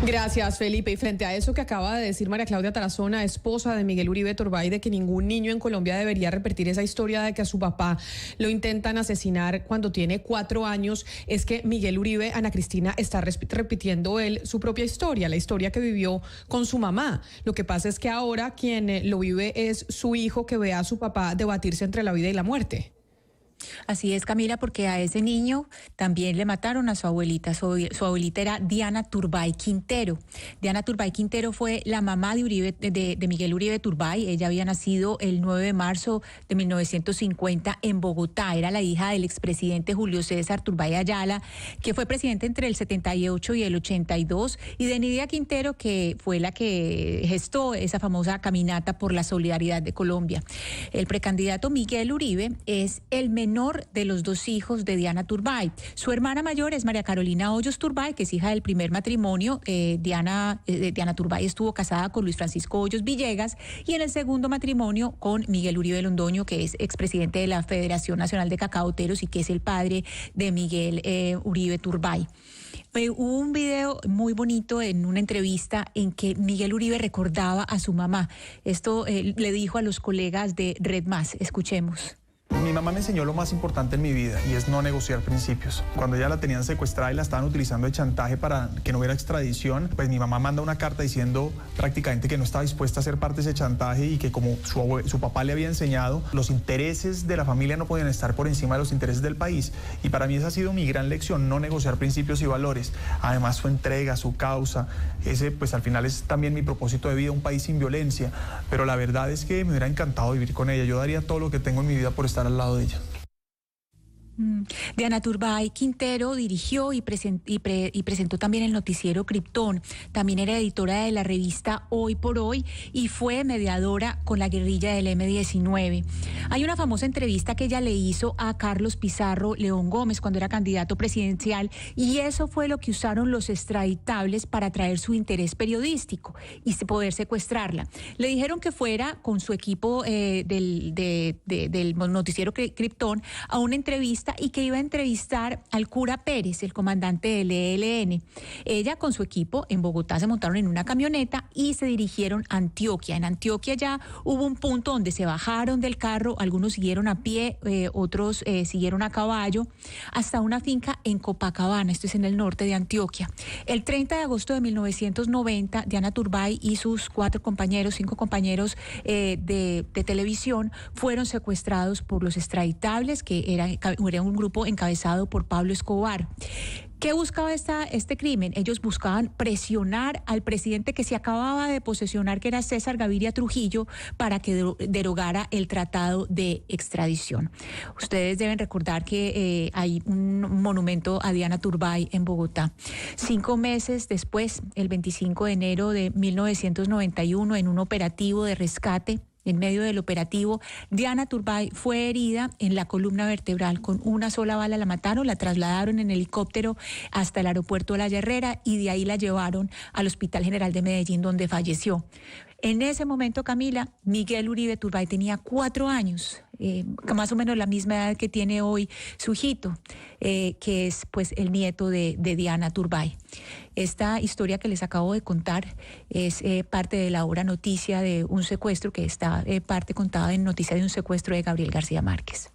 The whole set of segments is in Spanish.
Gracias, Felipe. Y frente a eso que acaba de decir María Claudia Tarazona, esposa de Miguel Uribe Turbay, de que ningún niño en Colombia debería repetir esa historia de que a su papá lo intentan asesinar cuando tiene 4 años, es que Miguel Uribe, Ana Cristina, está repitiendo él su propia historia, la historia que vivió con su mamá. Lo que pasa es que ahora quien lo vive es su hijo, que ve a su papá debatirse entre la vida y la muerte. Así es, Camila, porque a ese niño también le mataron a su abuelita. Su abuelita era Diana Turbay Quintero. Diana Turbay Quintero fue la mamá de Uribe, de Miguel Uribe Turbay. Ella había nacido el 9 de marzo de 1950 en Bogotá. Era la hija del expresidente Julio César Turbay Ayala, que fue presidente entre el 78 y el 82, y de Nidia Quintero, que fue la que gestó esa famosa caminata por la solidaridad de Colombia. El precandidato Miguel Uribe es el menor de los 2 hijos de Diana Turbay. Su hermana mayor es María Carolina Hoyos Turbay, que es hija del primer matrimonio. Diana Turbay estuvo casada con Luis Francisco Hoyos Villegas, y en el segundo matrimonio con Miguel Uribe Londoño, que es expresidente de la Federación Nacional de Cacaoteros y que es el padre de Miguel Uribe Turbay. Hubo un video muy bonito en una entrevista en que Miguel Uribe recordaba a su mamá. Esto le dijo a los colegas de Red Más. Escuchemos. Mi mamá me enseñó lo más importante en mi vida, y es no negociar principios. Cuando ella la tenían secuestrada y la estaban utilizando de chantaje para que no hubiera extradición, pues mi mamá manda una carta diciendo prácticamente que no estaba dispuesta a ser parte de ese chantaje, y que como su papá le había enseñado, los intereses de la familia no podían estar por encima de los intereses del país. Y para mí esa ha sido mi gran lección, no negociar principios y valores. Además, su entrega, su causa, ese pues al final es también mi propósito de vida, un país sin violencia. Pero la verdad es que me hubiera encantado vivir con ella. Yo daría todo lo que tengo en mi vida por estar al lado de ella. Diana Turbay Quintero dirigió y presentó también el noticiero Krypton. También era editora de la revista Hoy por Hoy y fue mediadora con la guerrilla del M-19. Hay una famosa entrevista que ella le hizo a Carlos Pizarro León Gómez cuando era candidato presidencial, y eso fue lo que usaron los extraditables para atraer su interés periodístico y poder secuestrarla. Le dijeron que fuera con su equipo del noticiero Krypton a una entrevista, y que iba a entrevistar al cura Pérez, el comandante del ELN. Ella con su equipo en Bogotá se montaron en una camioneta y se dirigieron a Antioquia. En Antioquia ya hubo un punto donde se bajaron del carro, algunos siguieron a pie, otros siguieron a caballo, hasta una finca en Copacabana, esto es en el norte de Antioquia. El 30 de agosto de 1990, Diana Turbay y sus 5 compañeros de televisión fueron secuestrados por los extraditables, que era un grupo encabezado por Pablo Escobar. ¿Qué buscaba este crimen? Ellos buscaban presionar al presidente que se acababa de posesionar, que era César Gaviria Trujillo, para que derogara el tratado de extradición. Ustedes deben recordar que hay un monumento a Diana Turbay en Bogotá. 5 meses después, el 25 de enero de 1991, en un operativo de rescate, en medio del operativo, Diana Turbay fue herida en la columna vertebral. Con una sola bala la mataron, la trasladaron en helicóptero hasta el aeropuerto de La Herrera y de ahí la llevaron al Hospital General de Medellín, donde falleció. En ese momento, Camila, Miguel Uribe Turbay tenía 4 años, más o menos la misma edad que tiene hoy su hijito, que es pues el nieto de Diana Turbay. Esta historia que les acabo de contar es parte de la obra Noticia de un secuestro, que está parte contada en Noticia de un secuestro de Gabriel García Márquez.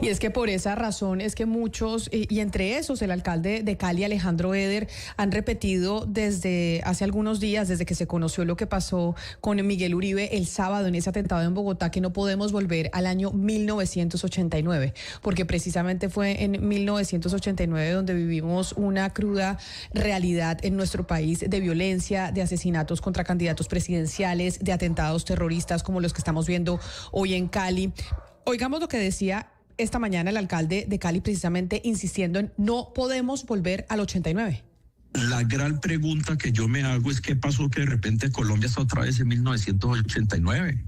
Y es que por esa razón es que muchos, y entre esos el alcalde de Cali, Alejandro Eder, han repetido desde hace algunos días, desde que se conoció lo que pasó con Miguel Uribe el sábado en ese atentado en Bogotá, que no podemos volver al año 1989, porque precisamente fue en 1989 donde vivimos una cruda realidad en nuestro país de violencia, de asesinatos contra candidatos presidenciales, de atentados terroristas como los que estamos viendo hoy en Cali. Oigamos lo que decía esta mañana el alcalde de Cali, precisamente insistiendo en no podemos volver al 89. La gran pregunta que yo me hago es qué pasó que de repente Colombia está otra vez en 1989.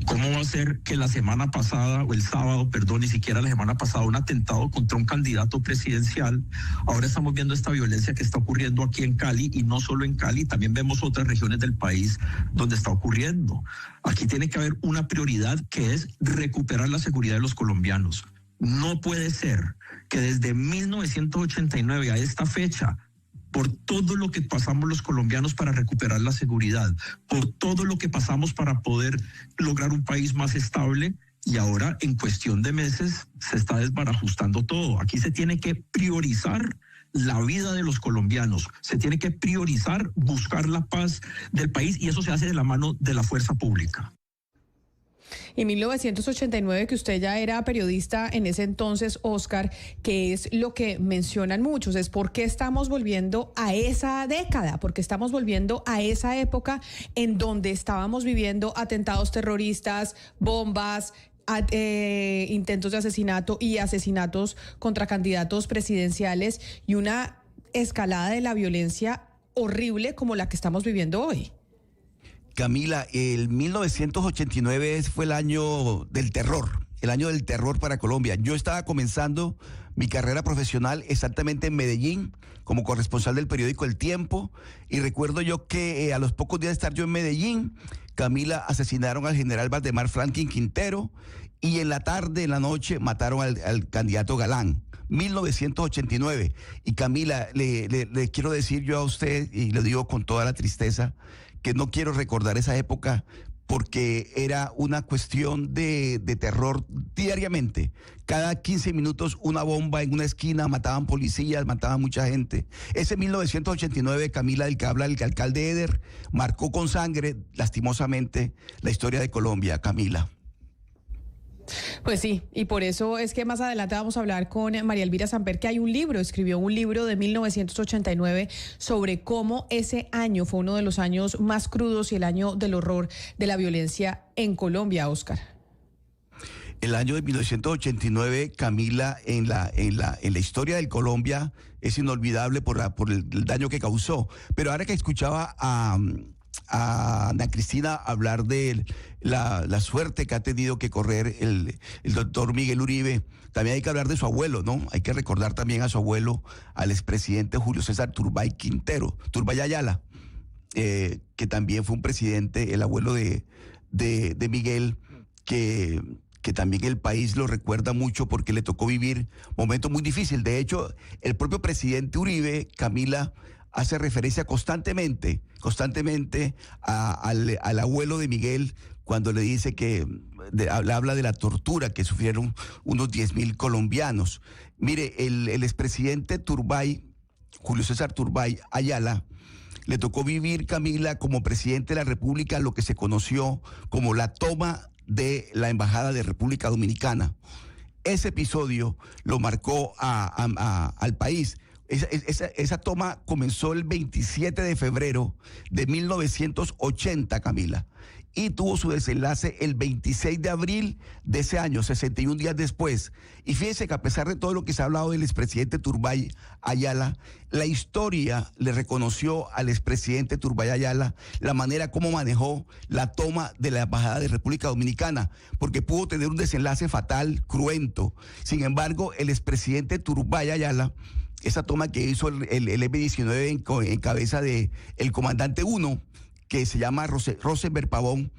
¿Cómo va a ser que la semana pasada, o el sábado, perdón, ni siquiera la semana pasada, un atentado contra un candidato presidencial? Ahora estamos viendo esta violencia que está ocurriendo aquí en Cali, y no solo en Cali, también vemos otras regiones del país donde está ocurriendo. Aquí tiene que haber una prioridad, que es recuperar la seguridad de los colombianos. No puede ser que desde 1989 a esta fecha por todo lo que pasamos los colombianos para recuperar la seguridad, por todo lo que pasamos para poder lograr un país más estable, y ahora en cuestión de meses se está desbarajustando todo. Aquí se tiene que priorizar la vida de los colombianos, se tiene que priorizar buscar la paz del país, y eso se hace de la mano de la fuerza pública. Y 1989, que usted ya era periodista en ese entonces, Óscar, que es lo que mencionan muchos, es por qué estamos volviendo a esa década, porque estamos volviendo a esa época en donde estábamos viviendo atentados terroristas, bombas, intentos de asesinato y asesinatos contra candidatos presidenciales y una escalada de la violencia horrible como la que estamos viviendo hoy. Camila, el 1989 fue el año del terror para Colombia. Yo estaba comenzando mi carrera profesional exactamente en Medellín, como corresponsal del periódico El Tiempo, y recuerdo yo que a los pocos días de estar yo en Medellín, Camila, asesinaron al general Valdemar Franklin Quintero, y en la tarde, en la noche, mataron al candidato Galán. 1989. Y Camila, le quiero decir yo a usted, y lo digo con toda la tristeza, que no quiero recordar esa época porque era una cuestión de terror diariamente. Cada 15 minutos una bomba en una esquina, mataban policías, mataban mucha gente. Ese 1989, Camila, del que habla el alcalde Eder, marcó con sangre, lastimosamente, la historia de Colombia, Camila. Pues sí, y por eso es que más adelante vamos a hablar con María Elvira Samper, que escribió un libro de 1989 sobre cómo ese año fue uno de los años más crudos y el año del horror de la violencia en Colombia, Óscar. El año de 1989, Camila, en la historia de Colombia es inolvidable por el daño que causó. Pero ahora que escuchaba a Ana Cristina hablar de la suerte que ha tenido que correr el doctor Miguel Uribe, también hay que hablar de su abuelo, ¿no? Hay que recordar también a su abuelo, al expresidente Julio César Turbay Ayala, que también fue un presidente, el abuelo de Miguel, que también el país lo recuerda mucho porque le tocó vivir momentos muy difíciles. De hecho, el propio presidente Uribe, Camila, hace referencia constantemente al abuelo de Miguel cuando le dice que habla de la tortura que sufrieron unos 10.000 colombianos. Mire, el expresidente Julio César Turbay Ayala, le tocó vivir, Camila, como presidente de la República, lo que se conoció como la toma de la Embajada de República Dominicana. Ese episodio lo marcó al país. Esa toma comenzó el 27 de febrero de 1980, Camila, y tuvo su desenlace el 26 de abril de ese año, 61 días después. Y fíjense que a pesar de todo lo que se ha hablado del expresidente Turbay Ayala, la historia le reconoció al expresidente Turbay Ayala la manera como manejó la toma de la Embajada de República Dominicana, porque pudo tener un desenlace fatal, cruento. Sin embargo, el expresidente Turbay Ayala, esa toma que hizo el M-19 en cabeza de el comandante 1, que se llama Rosenberg Pavón,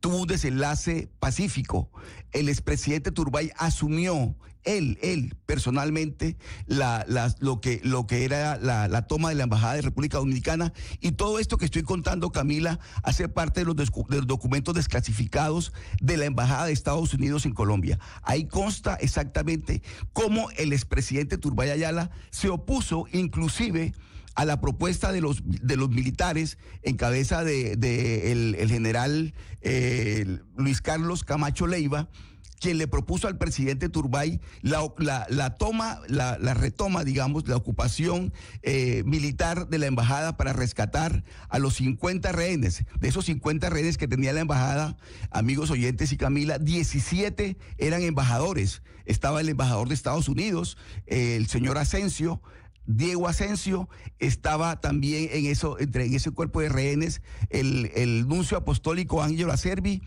tuvo un desenlace pacífico. El expresidente Turbay asumió, él personalmente, lo que era la toma de la Embajada de República Dominicana. Y todo esto que estoy contando, Camila, hace parte de los documentos desclasificados de la Embajada de Estados Unidos en Colombia. Ahí consta exactamente cómo el expresidente Turbay Ayala se opuso inclusive a la propuesta de los militares en cabeza de el general Luis Carlos Camacho Leiva, quien le propuso al presidente Turbay la retoma, digamos, la ocupación militar de la embajada para rescatar a los 50 rehenes. De esos 50 rehenes que tenía la embajada, amigos oyentes y Camila, 17 eran embajadores. Estaba el embajador de Estados Unidos, el señor Asensio, Diego Asensio, estaba también en ese cuerpo de rehenes el nuncio apostólico Ángelo Acerbi,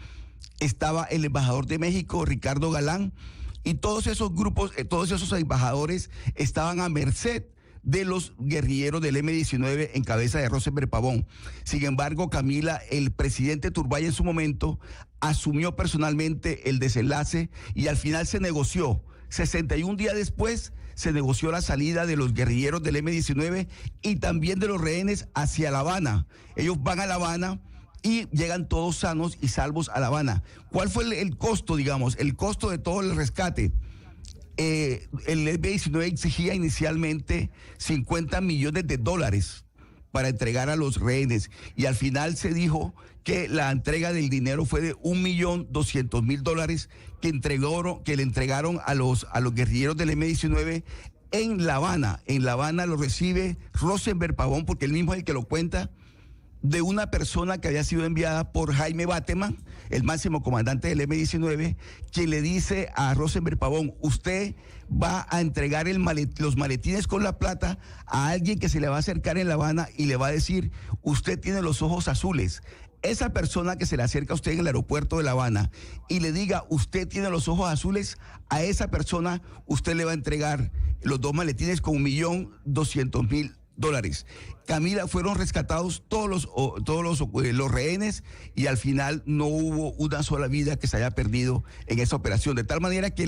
estaba el embajador de México, Ricardo Galán, y todos esos grupos, todos esos embajadores estaban a merced de los guerrilleros del M-19 en cabeza de Rosenberg Pavón. Sin embargo, Camila, el presidente Turbay en su momento asumió personalmente el desenlace y al final se negoció 61 días después se negoció la salida de los guerrilleros del M-19 y también de los rehenes hacia La Habana. Ellos van a La Habana y llegan todos sanos y salvos a La Habana. ¿Cuál fue el costo, digamos? El costo de todo el rescate. El M-19 exigía inicialmente $50 millones para entregar a los rehenes, y al final se dijo que la entrega del dinero fue de $1.200.000 que le entregaron a los guerrilleros del M-19 en La Habana. En La Habana lo recibe Rosenberg Pavón, porque él mismo es el que lo cuenta, de una persona que había sido enviada por Jaime Bateman, el máximo comandante del M-19, quien le dice a Rosenberg Pavón: usted va a entregar los maletines con la plata a alguien que se le va a acercar en La Habana y le va a decir: usted tiene los ojos azules. Esa persona que se le acerca a usted en el aeropuerto de La Habana y le diga: usted tiene los ojos azules, a esa persona usted le va a entregar los 2 maletines con $1.200.000. Camila, fueron rescatados todos los rehenes, y al final no hubo una sola vida que se haya perdido en esa operación. De tal manera que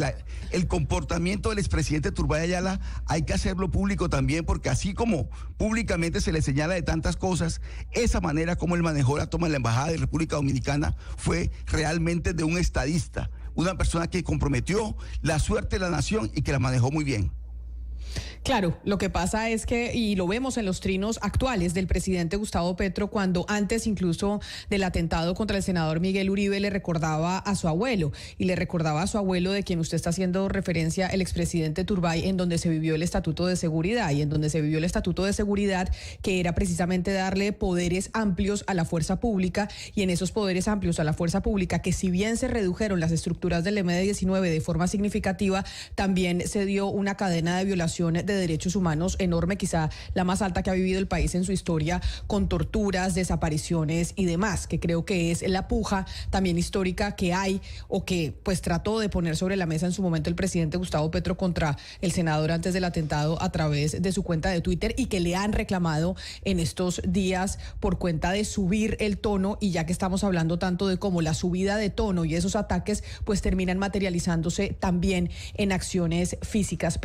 el comportamiento del expresidente Turbay Ayala hay que hacerlo público también, porque así como públicamente se le señala de tantas cosas, esa manera como él manejó la toma en la Embajada de República Dominicana fue realmente de un estadista, una persona que comprometió la suerte de la nación y que la manejó muy bien. Claro, lo que pasa es que, y lo vemos en los trinos actuales del presidente Gustavo Petro, cuando antes incluso del atentado contra el senador Miguel Uribe le recordaba a su abuelo, y le recordaba a su abuelo, de quien usted está haciendo referencia, el expresidente Turbay, en donde se vivió el Estatuto de Seguridad, y en donde se vivió el Estatuto de Seguridad, que era precisamente darle poderes amplios a la fuerza pública, y en esos poderes amplios a la fuerza pública, que si bien se redujeron las estructuras del M-19 de forma significativa, también se dio una cadena de violación de derechos humanos enorme, quizá la más alta que ha vivido el país en su historia, con torturas, desapariciones y demás, que creo que es la puja también histórica que hay, o que pues trató de poner sobre la mesa en su momento el presidente Gustavo Petro contra el senador antes del atentado a través de su cuenta de Twitter, y que le han reclamado en estos días por cuenta de subir el tono. Y ya que estamos hablando tanto de cómo la subida de tono y esos ataques pues terminan materializándose también en acciones físicas.